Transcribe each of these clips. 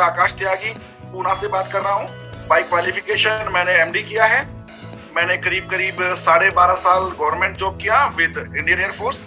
Doctor आकाश त्यागी, पूना से बात कर रहा हूँ। बाई क्वालिफिकेशन मैंने एमडी किया है। मैंने करीब 12.5 साल गवर्नमेंट जॉब किया विद इंडियन एयरफोर्स,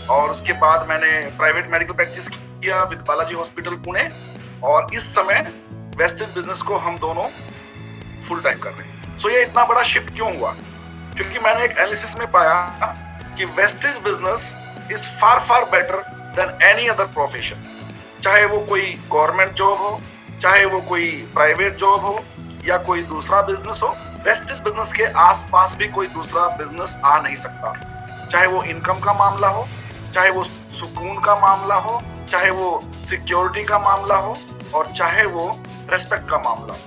और उसके बाद मैंने प्राइवेट मेडिकल प्रैक्टिस किया विद बालाजी हॉस्पिटल पुणे, और इस समय वेस्टेज बिजनेस को हम दोनों फुल टाइम कर रहे हैं। सो ये इतना बड़ा शिफ्ट क्यों हुआ? क्योंकि मैंने एक एनालिसिस में पाया कि wastage business is far far better than any other profession. चाहे वो कोई गवर्नमेंट जॉब हो, चाहे वो कोई प्राइवेट जॉब हो, या कोई दूसरा बिजनेस हो, वेस्टेज बिजनेस के आसपास भी कोई दूसरा बिजनेस आ नहीं सकता। चाहे वो इनकम का मामला हो, चाहे वो सुकून का मामला हो, चाहे वो सिक्योरिटी का मामला हो, और चाहे वो रेस्पेक्ट का मामला हो।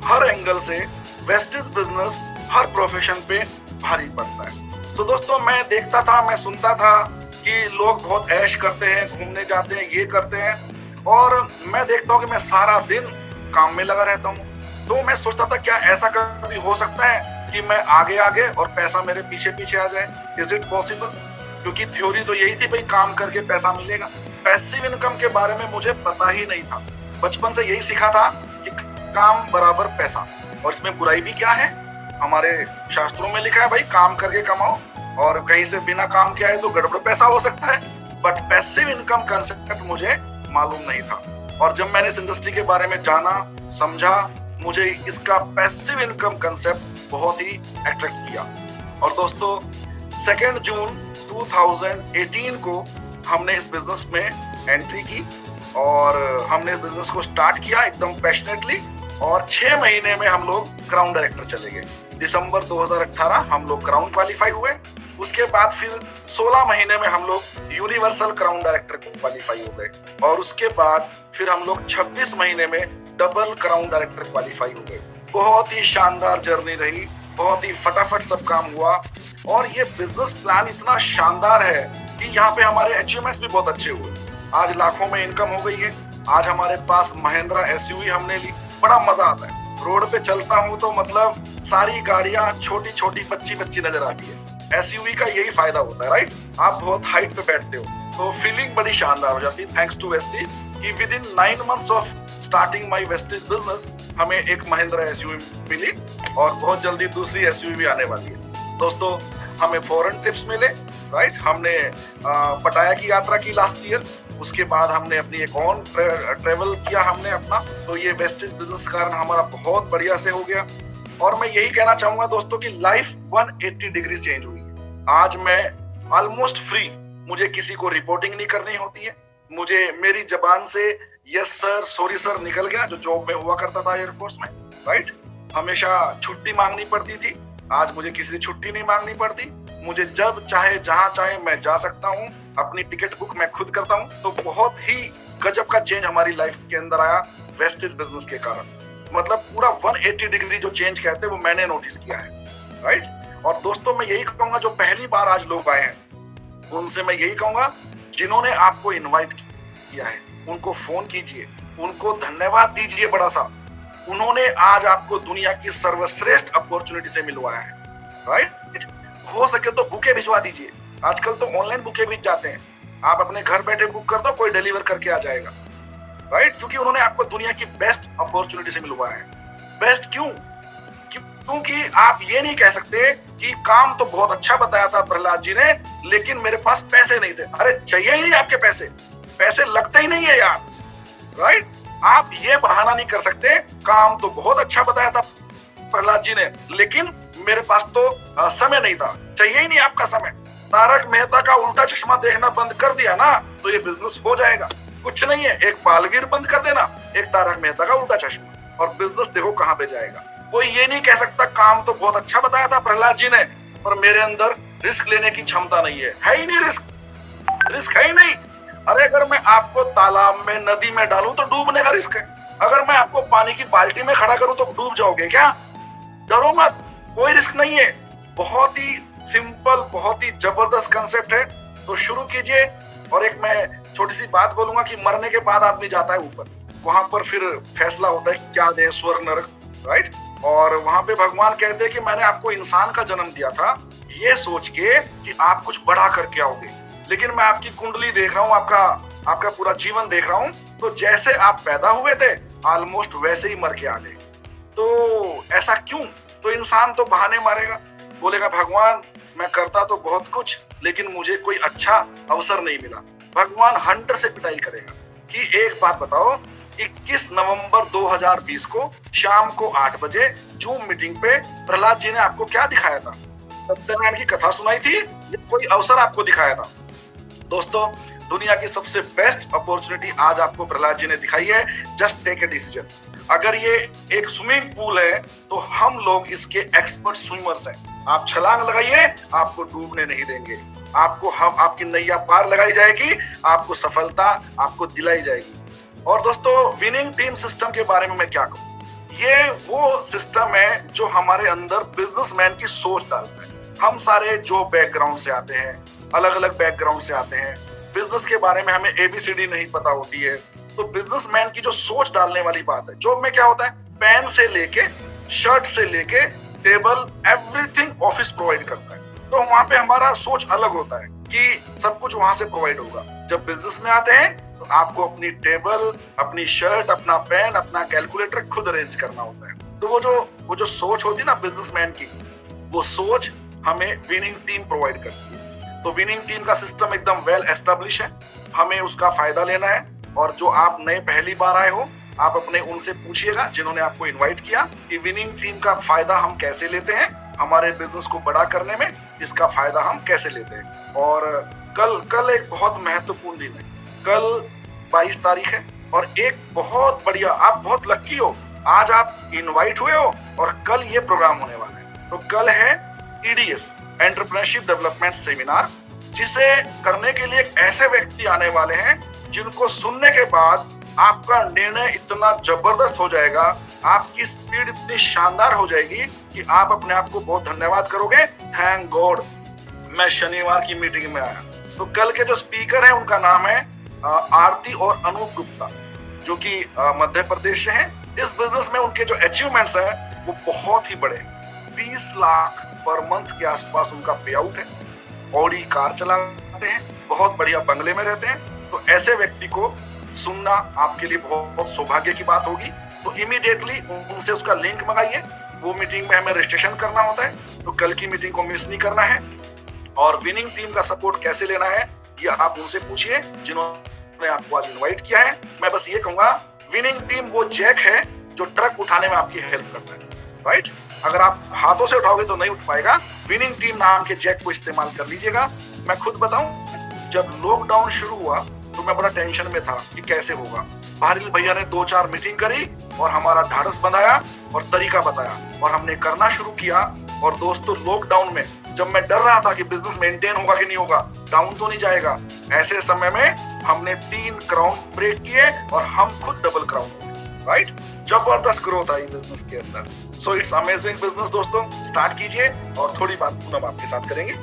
हर एंगल से वेस्टेज बिजनेस हर प्रोफेशन पे भारी पड़ता है। तो दोस्तों, मैं देखता था, मैं सुनता था कि लोग बहुत ऐश करते हैं, घूमने जाते हैं, ये करते हैं, और मैं देखता हूँ कि मैं सारा दिन काम में लगा रहता हूँ। तो मैं सोचता था क्या ऐसा कभी हो सकता है कि मैं आगे आगे और पैसा मेरे पीछे पीछे आ जाए? Is it possible? क्योंकि थ्योरी तो यही थी भाई, काम करके पैसा मिलेगा। पैसिव इनकम के बारे में मुझे पता ही नहीं था। बचपन से यही सीखा था कि काम बराबर पैसा, और इसमें बुराई भी क्या है? हमारे शास्त्रों में लिखा है भाई, काम करके कमाओ, और कहीं से बिना काम किया है तो गड़बड़ पैसा हो सकता है। बट पैसिव इनकम कंसेप्ट मुझे मालूम नहीं था, और जब मैंने इस इंडस्ट्री के बारे में जाना, समझा, मुझे इसका पैसिव इनकम कंसेप्ट बहुत ही अट्रैक्ट किया। और दोस्तों, 2 जून 2018 को हमने इस बिजनेस में एंट्री की, और हमने इस बिजनेस को स्टार्ट किया एकदम पैशनेटली, और 6 महीने में हम लोग क्राउन डायरेक्टर चले गए। दिसंबर 2018 हम लोग क्राउन क्वालिफाई हुए। उसके बाद फिर 16 महीने में हम लोग यूनिवर्सल क्राउन डायरेक्टर क्वालिफाई हो गए, और उसके बाद फिर हम लोग 26 महीने में डबल क्राउन डायरेक्टर क्वालिफाई हो गए। बहुत ही शानदार जर्नी रही, बहुत ही फटाफट सब काम हुआ, और ये बिजनेस प्लान इतना शानदार है कि यहाँ पे हमारे अचीवमेंट्स भी बहुत अच्छे हुए। आज लाखों में इनकम हो गई है। आज हमारे पास महिंद्रा एसयूवी हमने ली, बड़ा मजा आता है। रोड पे चलता हूँ तो मतलब सारी गाड़ियां छोटी छोटी बच्ची नजर आती है। एसयूवी का यही फायदा होता है, राइट? आप बहुत हाइट पे बैठते हो तो फीलिंग बड़ी शानदार हो जाती है। थैंक्स टू वेस्टेज कि with in 9 months of starting my wastage business हमें एक महिंद्रा एसयूवी मिली, और बहुत जल्दी दूसरी एसयूवी भी आने वाली है। दोस्तों, हमें फॉरेन ट्रिप्स मिले, राइट? हमने पटाया की यात्रा की लास्ट ईयर। उसके बाद हमने अपनी एक ऑन ट्रेवल किया हमने अपना। तो ये वेस्टेज बिजनेस कारण हमारा बहुत बढ़िया से हो गया। और मैं यही कहना चाहूंगा दोस्तों कि लाइफ 180 डिग्री चेंज हुई है। आज मैं ऑलमोस्ट फ्री, मुझे किसी को रिपोर्टिंग नहीं करनी होती है। मुझे मेरी जबान से यस सर, सॉरी सर निकल गया, जो जॉब में हुआ करता था एयरफोर्स में, राइट? हमेशा छुट्टी मांगनी पड़ती थी, आज मुझे किसी से छुट्टी नहीं मांगनी पड़ती। मुझे जब चाहे जहां चाहे मैं जा सकता हूँ। अपनी टिकट बुक मैं खुद करता हूँ। तो बहुत ही गजब का चेंज हमारी लाइफ के अंदर आया वेस्टेज बिजनेस के कारण। मतलब पूरा 180 डिग्री जो चेंज कहते हैं वो मैंने नोटिस किया है, राइट? और दोस्तों, मैं यही कहूंगा जो पहली बार आज लोग आए हैं उनसे मैं यही कहूंगा, जिन्होंने आपको इनवाइट किया है उनको फोन कीजिए, उनको धन्यवाद दीजिए बड़ा सा। उन्होंने आज आपको दुनिया की सर्वश्रेष्ठ अपॉर्चुनिटी से मिलवाया है, राइट? हो सके तो बुके भिजवा दीजिए। आजकल तो ऑनलाइन बुके भी जाते हैं, आप अपने घर बैठे बुक कर दो, कोई डिलीवर करके आ जाएगा, राइट? क्योंकि उन्होंने आपको दुनिया की बेस्ट अपॉर्चुनिटी से मिलवाया है। बेस्ट क्यों? क्योंकि आप ये नहीं कह सकते कि काम तो बहुत अच्छा बताया था प्रहलाद जी ने, लेकिन मेरे पास पैसे नहीं थे। अरे चाहिए ही नहीं आपके पैसे, पैसे लगते ही नहीं है यार, राइट? आप ये बहाना नहीं कर सकते काम तो बहुत अच्छा बताया था प्रहलाद जी ने, लेकिन मेरे पास तो समय नहीं था। चाहिए ही नहीं आपका समय। तारक मेहता का उल्टा चश्मा देखना बंद कर दिया ना तो ये बिजनेस हो जाएगा। कुछ नहीं है, एक बालगीर बंद कर देना, एक तारक मेहता का उल्टा चश्मा, और बिजनेस देखो कहां पे जाएगा। कोई ये नहीं कह सकता काम तो बहुत अच्छा बताया था प्रहलाद जी ने, पर मेरे अंदर रिस्क लेने की क्षमता नहीं है ही नहीं, रिस्क है ही नहीं। अरे अगर मैं आपको तालाब में, नदी में डालूं तो डूबने का रिस्क है। अगर मैं आपको पानी की बाल्टी में खड़ा करूं तो डूब जाओगे क्या? डरो मत, कोई रिस्क नहीं है। बहुत ही सिंपल, बहुत ही जबरदस्त कंसेप्ट है। तो शुरू कीजिए। और एक मैं छोटी सी बात बोलूंगा कि मरने के बाद आदमी जाता है ऊपर, वहां पर फिर फैसला होता है क्या दे, स्वर्ग नरक, राइट? और वहां पे भगवान कहते हैं कि मैंने आपको इंसान का जन्म दिया था ये सोच के कि आप कुछ बड़ा करके आओगे, लेकिन मैं आपकी कुंडली देख रहा हूँ, आपका पूरा जीवन देख रहा हूँ। तो जैसे आप पैदा हुए थे ऑलमोस्ट वैसे ही मर के आ गए। तो ऐसा क्यों? तो इंसान तो बहाने मारेगा, बोलेगा भगवान मैं करता तो बहुत कुछ लेकिन मुझे कोई अच्छा अवसर नहीं मिला। भगवान हंटर से पिटाई करेगा कि एक बात बताओ, 21 नवंबर 2020 को शाम को 8 बजे जूम मीटिंग पे प्रहलाद जी ने आपको क्या दिखाया था? सत्यनारायण की कथा सुनाई थी या कोई अवसर आपको दिखाया था? दोस्तों, दुनिया की सबसे बेस्ट अपॉर्चुनिटी आज आपको प्रहलाद जी ने दिखाई है। Just take a decision. अगर ये एक स्विमिंग पूल है तो हम लोग इसके एक्सपर्ट स्विमर्स हैं। आप छलांग लगाइए, आपको डूबने नहीं देंगे। आपकी नैया पार लगाई जाएगी, आपको सफलता आपको दिलाई जाएगी। और दोस्तों, विनिंग टीम सिस्टम के बारे में मैं क्या कहूँ? ये वो सिस्टम है जो हमारे अंदर बिजनेसमैन की सोच डालता है। हम सारे जो बैकग्राउंड से आते हैं, अलग अलग बैकग्राउंड से आते हैं, बिजनेस के बारे में हमें ABCD नहीं पता होती है। तो बिजनेसमैन की जो सोच डालने वाली बात है, जॉब में क्या होता है, पेन से लेके शर्ट से लेके टेबल एवरीथिंग ऑफिस प्रोवाइड करता है। तो वहां पे हमारा सोच अलग होता है कि सब कुछ वहां से प्रोवाइड होगा। जब बिजनेस में आते हैं तो आपको अपनी टेबल, अपनी शर्ट, अपना पेन, अपना कैलकुलेटर खुद अरेंज करना होता है। तो वो जो सोच होती है ना बिजनेसमैन की, वो सोच हमें विनिंग टीम प्रोवाइड करती है। तो विनिंग टीम का सिस्टम एकदम वेल एस्टेब्लिश है, हमें उसका फायदा लेना है। और जो आप नए पहली बार आए हो, आप अपने उनसे पूछिएगा जिन्होंने आपको इनवाइट किया कि विनिंग टीम का फायदा हम कैसे लेते हैं, हमारे बिजनेस को बड़ा करने में इसका फायदा हम कैसे लेते हैं। और कल एक बहुत महत्वपूर्ण दिन है। कल 22 तारीख है और एक बहुत बढ़िया, आप बहुत लक्की हो, आज आप इनवाइट हुए हो और कल ये प्रोग्राम होने वाला है। तो कल है EDS एंटरप्रेन्योरशिप डेवलपमेंट सेमिनार, जिसे करने के लिए एक ऐसे व्यक्ति आने वाले हैं जिनको सुनने के बाद आपका निर्णय इतना जबरदस्त हो जाएगा, आपकी स्पीड इतनी शानदार हो जाएगी कि आप अपने आप को बहुत धन्यवाद करोगे, थैंक गॉड मैं शनिवार की मीटिंग में आया। तो कल के जो स्पीकर हैं उनका नाम है आरती और अनूप गुप्ता, जो कि मध्य प्रदेश से हैं। इस बिजनेस में उनके जो अचीवमेंट्स हैं वो बहुत ही बड़े हैं। 20 लाख पर मंथ के आसपास उनका पे आउट है, ऑडी कार चलाते हैं, बहुत बढ़िया बंगले में रहते हैं। तो ऐसे व्यक्ति को सुनना आपके लिए बहुत सौभाग्य की बात होगी। तो इमीडिएटली उनसे उसका लिंक मंगाइए। वो मीटिंग में हमें रजिस्ट्रेशन करना होता है, तो कल की मीटिंग को मिस नहीं करना है। और विनिंग टीम का सपोर्ट कैसे लेना है ये आप उनसे पूछिए जिन्होंने आपको आज इनवाइट किया है। मैं बस ये कहूंगा, विनिंग टीम वो जैक है जो ट्रक उठाने में आपकी हेल्प करता है, राइट? अगर आप हाथों से उठाओगे तो नहीं उठ पाएगा। विनिंग टीम नाम के जैक को इस्तेमाल कर लीजिएगा। मैं खुद बताऊं, जब लॉकडाउन शुरू हुआ तो मैं बड़ा टेंशन में था कि कैसे होगा। बहरील भैया ने 2-4 मीटिंग करी और हमारा ढाढ़स बंधाया और तरीका बताया और हमने करना शुरू किया। और दोस्तों, लॉकडाउन में जब मैं डर रहा था कि बिजनेस मेंटेन होगा कि नहीं होगा, डाउन तो नहीं जाएगा, ऐसे समय में हमने 3 क्राउन ब्रेक किए और हम खुद डबल क्राउन हो गए, राइट? जबरदस्त ग्रोथ आई बिजनेस के अंदर। So it's amazing business. दोस्तों, स्टार्ट कीजिए और थोड़ी बात पूनम आपके साथ करेंगे।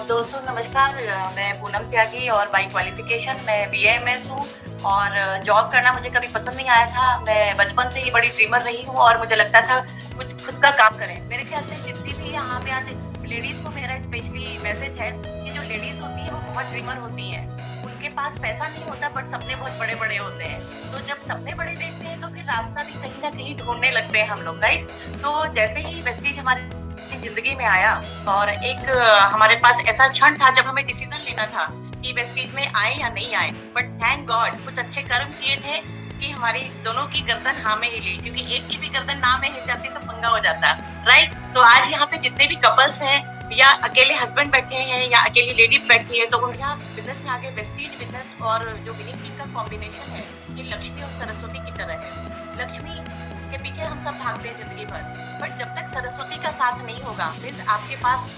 दोस्तों नमस्कार, मैं पूनम त्यागी और बाई क्वालिफिकेशन मैं BAMS हूँ। और जॉब करना मुझे कभी पसंद नहीं आया था। मैं बचपन से ही बड़ी ड्रीमर रही हूँ और मुझे लगता था कुछ खुद का काम करें। मेरे ख्याल से जितनी भी यहाँ पे आज लेडीज को मेरा स्पेशली मैसेज है कि जो लेडीज होती है वो बहुत ड्रीमर होती है। उनके पास पैसा नहीं होता बट सपने बहुत बड़े बड़े होते हैं। तो जब सपने बड़े देखते हैं तो फिर रास्ता भी कहीं ना कहीं ढूंढने लगते हैं हम लोग, राइट? तो जैसे ही वेस्टीज हमारी जिंदगी में आया और एक हमारे पास ऐसा क्षण था जब हमें डिसीजन लेना था कि वेस्टीज में आए या नहीं आए। बट थैंक गॉड कुछ अच्छे कर्म किए थे कि हमारी दोनों की गर्दन हाँ में हिली, क्योंकि एक की भी गर्दन ना में हिल जाती तो पंगा हो जाता, राइट? तो आज यहाँ पे जितने भी कपल्स हैं या अकेले हस्बैंड बैठे हैं या अकेली लेडी बैठी है, तो उनका बिजनेस में आगे वेस्टीज बिजनेस और जो विनिंग टीम का कॉम्बिनेशन है ये लक्ष्मी और सरस्वती की तरह है। लक्ष्मी के पीछे हम सब भागते हैं जिंदगी भर, बट जब तक सरस्वती का साथ नहीं होगा, मीन्स आपके पास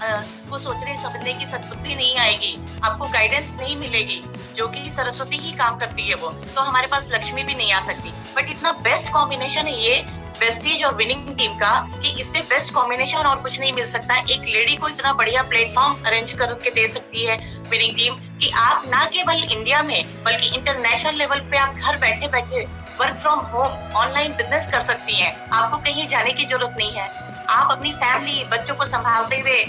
वो सोचने समझने की सद्बुद्धि नहीं आएगी, आपको गाइडेंस नहीं मिलेगी, जो कि सरस्वती ही काम करती है वो, तो हमारे पास लक्ष्मी भी नहीं आ सकती। बट इतना बेस्ट कॉम्बिनेशन है ये वेस्टीज और विनिंग टीम का कि इससे बेस्ट कॉम्बिनेशन और कुछ नहीं मिल सकता। एक लेडी को इतना बढ़िया प्लेटफॉर्म अरेंज करके दे सकती है विनिंग टीम कि आप ना केवल इंडिया में बल्कि इंटरनेशनल लेवल पे आप घर बैठे बैठे work from home online business कर सकती हैं। आपको कहीं जाने की जरूरत नहीं है। आप अपनी फैमिली बच्चों को संभालते हुए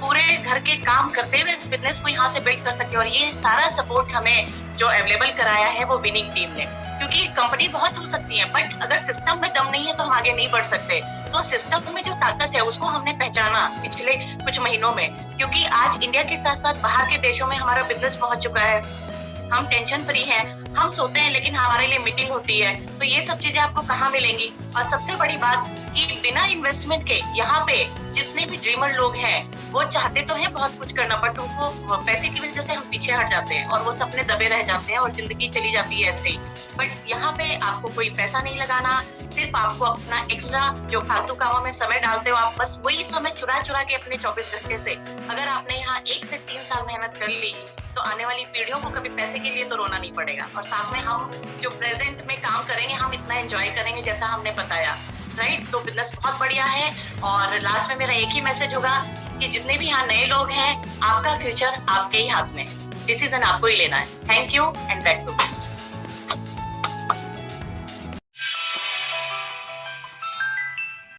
पूरे घर के काम करते हुए इस बिजनेस को यहाँ से बिल्ड कर सके। और ये सारा सपोर्ट हमें जो अवेलेबल कराया है वो विनिंग टीम ने, क्योंकि कंपनी बहुत हो सकती है बट अगर सिस्टम में दम नहीं है तो हम आगे नहीं बढ़ सकते। तो सिस्टम में जो ताकत है उसको हमने पहचाना पिछले कुछ महीनों में, क्योंकि आज इंडिया के साथ साथ बाहर के देशों में हमारा बिजनेस पहुंच चुका है। हम टेंशन फ्री हैं, हम सोते हैं लेकिन हमारे लिए मीटिंग होती है। तो ये सब चीजें आपको कहाँ मिलेंगी? और सबसे बड़ी बात कि बिना इन्वेस्टमेंट के यहाँ पे जितने भी ड्रीमर लोग हैं वो चाहते तो हैं बहुत कुछ करना, बट उनको पैसे की वजह से हम पीछे हट जाते हैं और वो सपने दबे रह जाते हैं और जिंदगी चली जाती है ऐसे ही। बट यहाँ पे आपको कोई पैसा नहीं लगाना, सिर्फ आपको अपना एक्स्ट्रा जो फालतू कामों में समय डालते हो आप, बस वही समय चुरा चुरा के अपने 24 घंटे से अगर आपने यहाँ 1 से 3 साल मेहनत कर ली तो आने वाली पीढ़ियों को कभी पैसे के लिए तो रोना नहीं पड़ेगा। और साथ में हम जो प्रेजेंट में काम करेंगे हम इतना एंजॉय करेंगे जैसा हमने बताया, राइट? तो बिजनेस बहुत बढ़िया है। और लास्ट में मेरा एक ही मैसेज होगा कि जितने भी यहाँ नए लोग हैं, आपका फ्यूचर आपके ही हाथ में है, डिसीजन आपको ही लेना है। Thank you and back to best.